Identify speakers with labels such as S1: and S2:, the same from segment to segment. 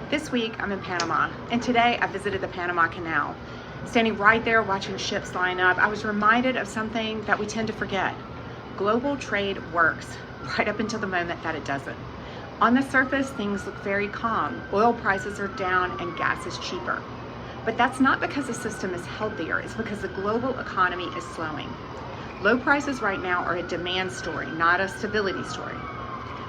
S1: This week I'm in Panama, and today I visited the Panama Canal. Standing right there watching ships line up, I was reminded of something that we tend to forget. Global trade works right up until the moment that it doesn't. On the surface, things look very calm. Oil prices are down and gas is cheaper. But that's not because the system is healthier, it's because the global economy is slowing. Low prices right now are a demand story, not a stability story.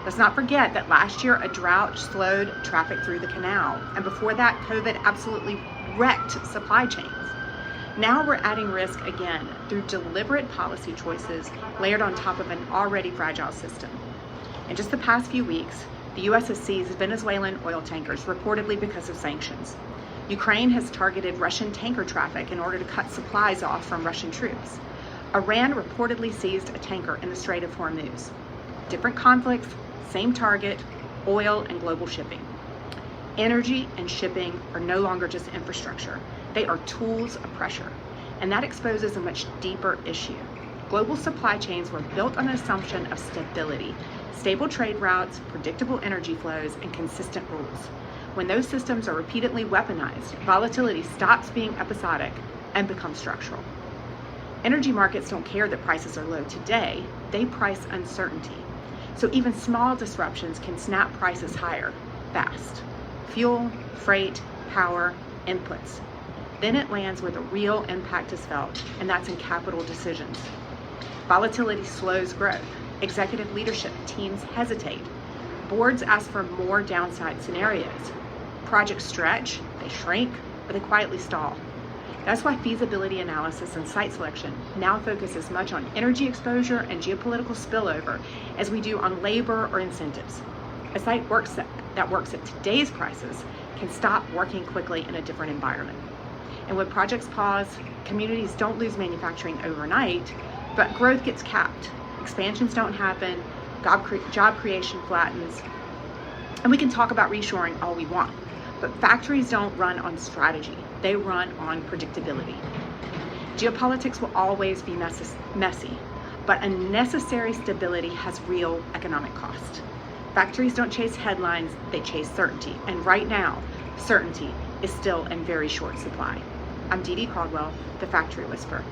S1: Let's not forget that last year a drought slowed traffic through the canal, and before that COVID absolutely wrecked supply chains. Now we're adding risk again through deliberate policy choices layered on top of an already fragile system. In just the past few weeks, the U.S. has seized Venezuelan oil tankers, reportedly because of sanctions. Ukraine has targeted Russian tanker traffic in order to cut supplies off from Russian troops. Iran reportedly seized a tanker in the Strait of Hormuz. Different conflicts, same target, oil and global shipping. Energy and shipping are no longer just infrastructure. They are tools of pressure, and that exposes a much deeper issue. Global supply chains were built on an assumption of stability, stable trade routes, predictable energy flows, and consistent rules. When those systems are repeatedly weaponized, volatility stops being episodic and becomes structural. Energy markets don't care that prices are low today, they price uncertainty. So even small disruptions can snap prices higher, fast. Fuel, freight, power, inputs. Then it lands where the real impact is felt, and that's in capital decisions. Volatility slows growth. Executive leadership teams hesitate. Boards ask for more downside scenarios. Projects stretch, they shrink, or they quietly stall. That's why feasibility analysis and site selection now focus as much on energy exposure and geopolitical spillover as we do on labor or incentives. A site that works at today's prices can stop working quickly in a different environment. And when projects pause, communities don't lose manufacturing overnight, but growth gets capped. Expansions don't happen, job creation flattens, and we can talk about reshoring all we want, but factories don't run on strategy. They run on predictability. Geopolitics will always be messy, but unnecessary stability has real economic cost. Factories don't chase headlines, they chase certainty. And right now, certainty is still in very short supply. I'm Dee Dee Caldwell, the Factory Whisperer.